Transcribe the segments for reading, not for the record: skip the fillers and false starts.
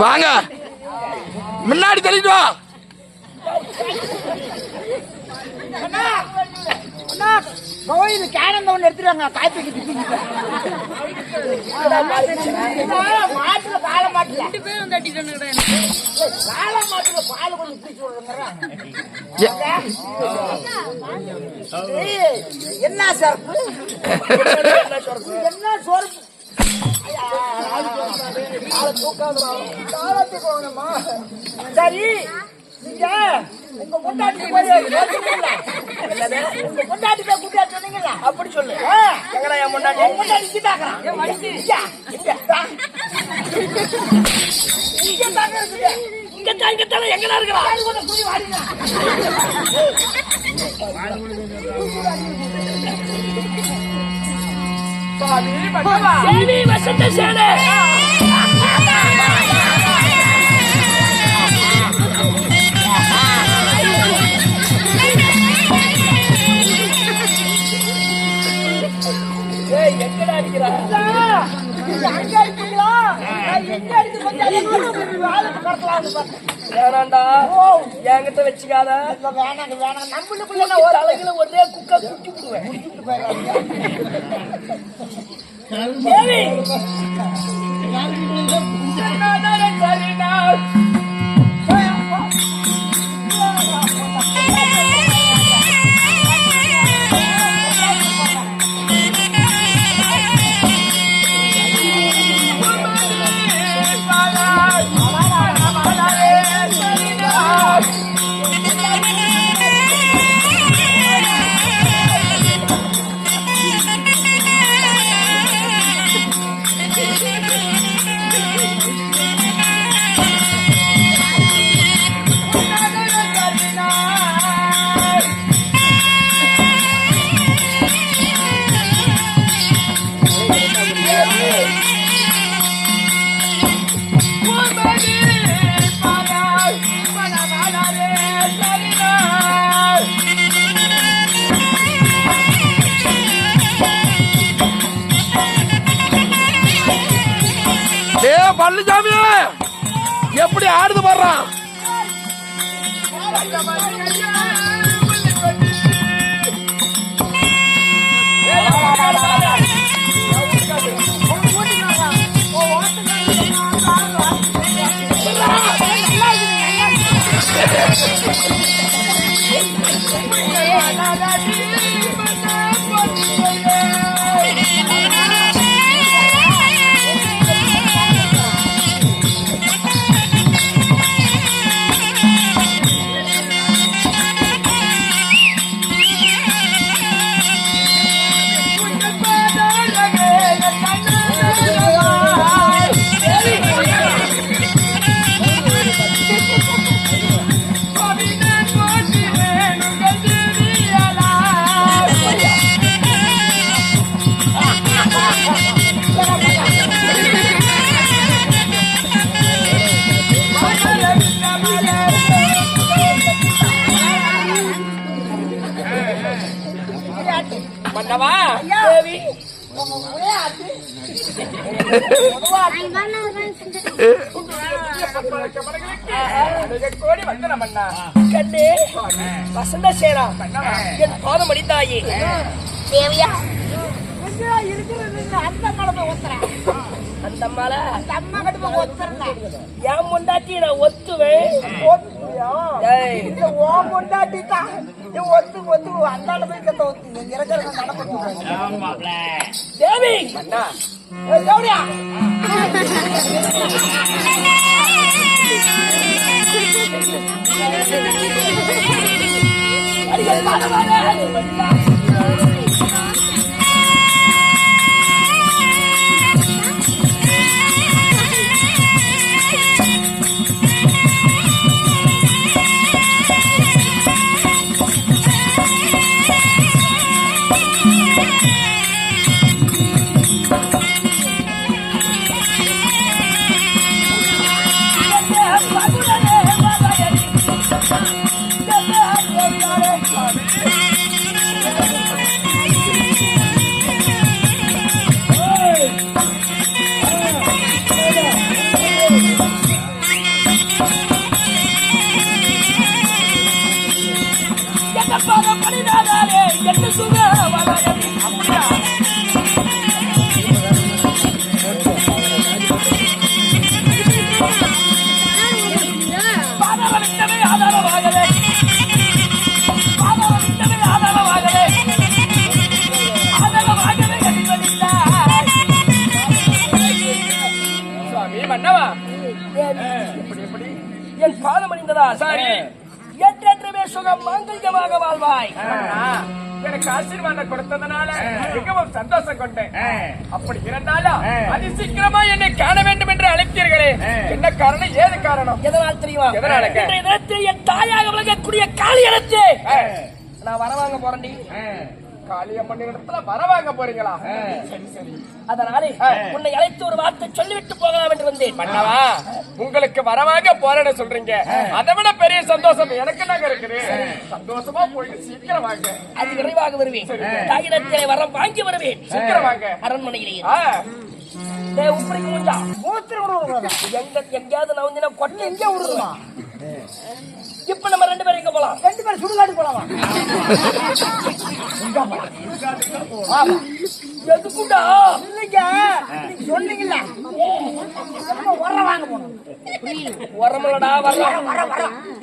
வாங்க முன்னாடி தள்ளிட்டு வா. கோயில் கேனந்த ஒண்ணு எடுத்துருவாங்க காய்ச்சி மாட்டுல கால மாட்டுல 2 பேரும் தட்டிட்டு கால மாட்டுல பால் கொஞ்சம் பிடிச்சி விடுறாங்க. என்ன சரப்பு என்ன சொரப்பு சரி நீங்க உங்க கொண்டாட்டி உங்க கொண்டாட்டி போய் குட்டியா சொன்னீங்களா? அப்படி சொல்லு. எங்கடா என் கொண்டாட்டி கொண்டாட்டி தாக்குறான். இங்கத்தான எங்கடா இருக்கிறா? வசந்த சேனை எங்கடா அடிக்கிறா? வேணாண்டா என்கிட்ட வச்சுக்காத. வேணாங்க வேணாங்க நம்மளுக்குள்ள ஒரு அழகுல ஒரே குக்கா குட்டி விடுவேன். பழனிசாமி எப்படி ஆடுது பாடுறான். மன்னவா தேவி கோடி வந்தன மன்னா கண்ணே வசந்த சேரா என் பாதம் அடித்தாயே தேவியா அந்த மலை ஒத்துறேன். அந்த மலை அந்த அம்மா கிட்ட போய் ஒத்துறேன். என் முண்டாட்டி நான் ஒத்துவேன். ஓம் முண்டாட்டி தான் ஒத்து ஒத்து அந்த போய் ஒத்து இருக்கிற நடப்பு தேவி கௌரியா Bye. உண்மைதான். சரி. என்றென்றுமே சுகம் மாங்கல்யமாக வாழ்வாய். எனக்கு ஆசீர்வாதம் கொடுத்ததுனால மிகவும் சந்தோஷம் கொண்டேன். அப்படி இருந்தாலும் அதி சீக்கிரமா என்னை காண வேண்டும் என்று அழைத்தீர்களே, என்ன காரணம், ஏது காரணம்? எதனால் தெரியுமா? எதனால? இன்றைய தினத்தில் என் தாயாக விளங்கக்கூடிய காளியடத்து நான் வரவாங்க போறேன்டி. காளியம்மன் இடத்துல வரவாங்க போறீங்களா? சரி சரி. அதனாலே உன்னை அழைத்து ஒரு வார்த்தை சொல்லிவிட்டு போகலாம் என்று வந்தேன். பண்ணவா, உங்களுக்கு வரவாங்க போறேன்னு சொல்றீங்க, அதை விட பெரிய சந்தோஷம் எனக்கு நாங்க இருக்குது. சந்தோஷமா போயிட்டு சீக்கிரம் வாங்க. அது விரைவாக வருவேன். தாயிடத்திலே வரம் வாங்கி வருவேன். சீக்கிரம் வாங்க. அரண்மனையிலேயே உப்பரிக்கு முஞ்சா எங்கேயாவது நான் வந்து கொட்டை எங்கே விடுறோம். இப்ப நம்ம 2 பேரும் எங்க போலாம்? 2 பேரும் சுடுகாடு போலாமா? எதுக்குண்டா? இல்லைங்க, சொன்னீங்கல்ல வரவாங்க போகணும். வரமலடா வர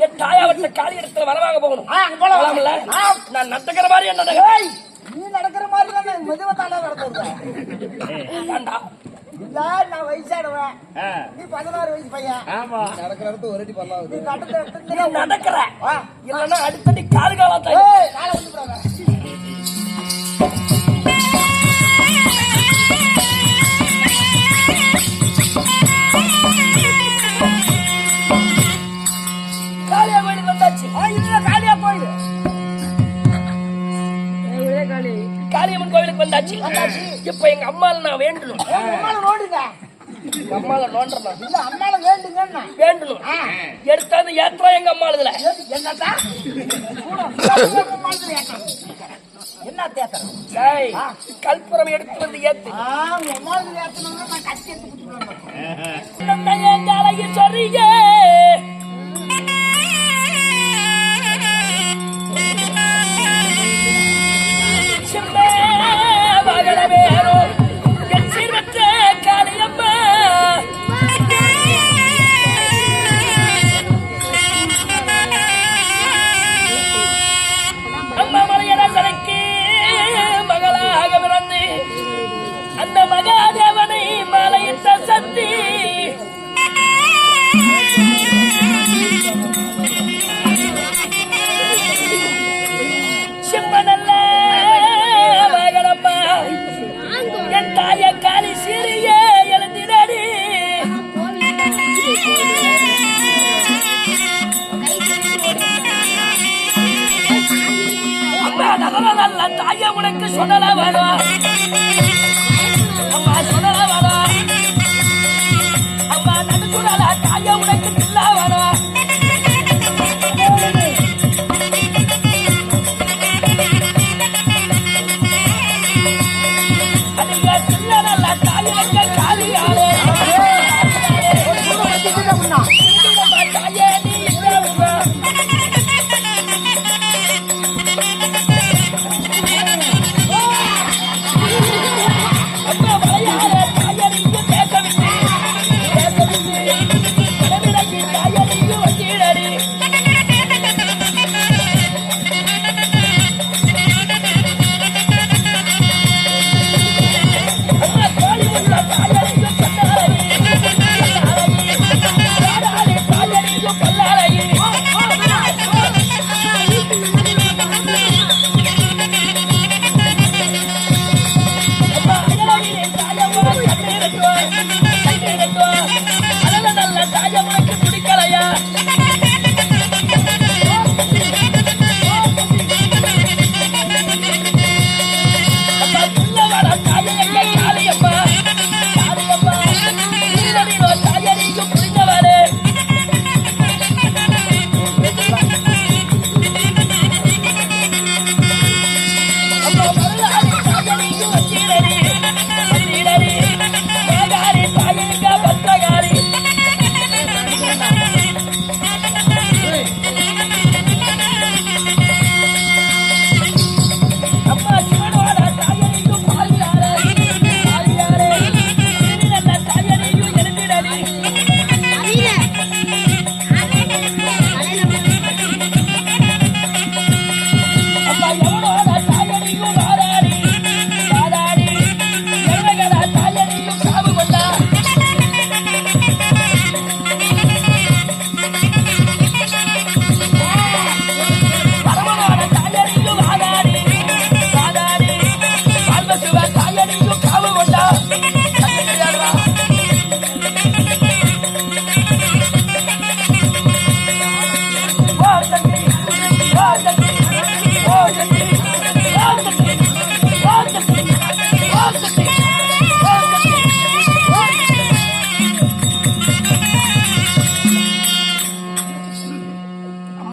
என் தாயாவற்ற காலி இடத்துல வரவாங்க போகணும். போலாம்ல? நான் நடக்கிற மாதிரி என்ன நீ நடக்கிற மாதிரி தான் மெதுவா தாண்டா நடத்துறேன்டா. இல்ல நான் வயசாடுவேன், நீ 16 வயசு பையன். ஆமா, நடக்கிறது ஒரு அடி பண்ணலாம். நீ நடக்கிற இல்லன்னா அடுத்தடி கால் காலா காலை வந்து காளியா கோயிலுக்கு வந்தாச்சு. இல்ல காளியா கோயில், காளியம்மன் கோவிலுக்கு வந்தாச்சு. இப்ப எங்க அம்மால நான் வேண்டணும். அம்மால நோண்டணும் இல்ல, அம்மால வேண்டுங்க வேண்டணும். எடுத்தாந்து ஏற்றா எங்க அம்மாளுதுல என்னத்தா என்ன தேத்தம் கல்புரம் எடுத்து வந்து ஏத்து அழகி சொல்றீங்க. வேறும் என் சீர்வற்ற காளியம்மா அம்மா மலையரசனுக்கு மகளாக பிறந்து அந்த மகாதேவனை மலையிட்ட சக்தி சிம்மனல்ல மகளம்மா என் தாய காலி சிறிய எழுந்தினடி நல்ல தாய உனக்கு சொல்லல வேணும். அம்மா சொல்லல வேணும். அம்மா நடு சொல்லல தாய உனக்கு இல்ல வேணும்.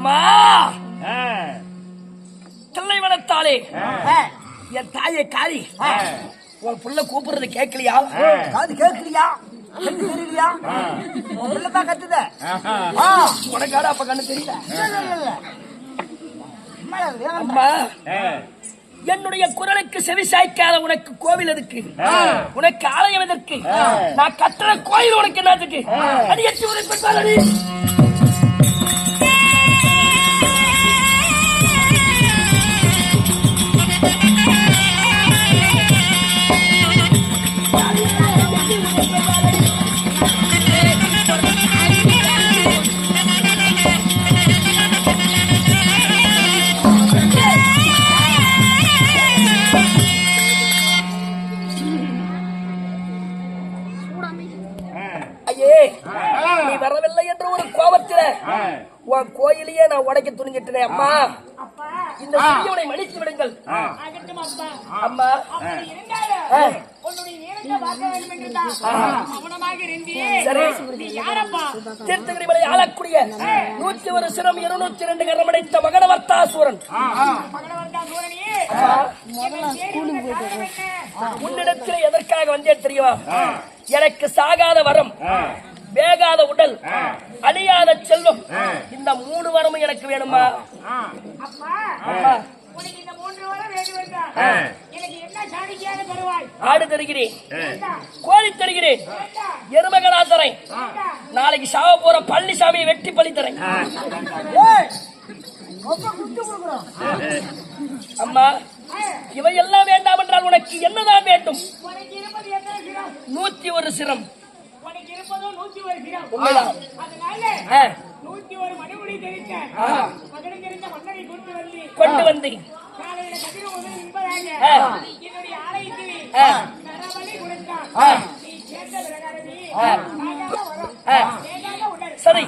அம்மா தில்லை வளர்த்தாலே என் தாயை காரி உன் புள்ள கூப்பிடுறது கேட்கலையா? காது கேட்கலையா? கண்ணு தெரியலையா? உன் பிள்ளை தான் கத்துத. உனக்காட அப்ப கண்ணு தெரியல. இல்ல அம்மா என்னுடைய குரலுக்கு செவி சாய்க்காத உனக்கு கோவில் எதுக்கு? உனக்கு ஆலயம் எதற்கு? நான் கட்டுற கோயில் உனக்கு என்னத்துக்கு? அடி எட்டி உனக்கு நீ வரவில்லை என்ற ஒரு கோபத்தில உன் கோயிலையே நான் உடைக்க துணிஞ்சிட்டேன். அம்மா இந்த சிறியவனை மன்னித்து விடுங்கள். அம்மா தீர்த்தகிரி மலை ஆளக்கூடிய 101 சிரம் 202 கரமடைத்த மகனவர்த்தாசூரன் உன்னிடத்தில் எதற்காக வந்தே தெரியுமா? எனக்கு சாகாத வரம், வேகாத உடல், அழியாத செல்வம், இந்த 3 வரமும் எனக்கு வேணுமா? ஆடு தருகிறேன், கோழி தருகிறேன், எருமகனா தரேன், நாளைக்கு சாவ போற பழனிசாமியை வெட்டி பழி தரேன். அம்மா இவையெல்லாம் வேண்டாம் என்றால் உனக்கு என்னதான் வேண்டும்? 101 சிரம். கொண்டு வந்து சரி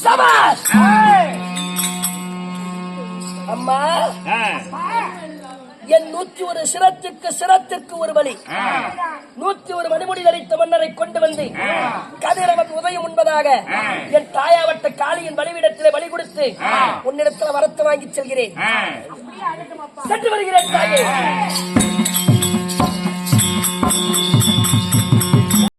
சபாஷ். அம்மா என் 101 சிரத்திற்கு ஒரு வழி, 101 மணிமுடி தரித்த மன்னரை கொண்டு வந்து கதிரவன் உதயம் உண்பதாக என் தாயாவட்ட காளியின் வழிவிடத்திலே வழி கொடுத்து உன்னிடத்தில் வரத்து வாங்கி செல்கிறேன். சென்று வருகிறேன் தாயே.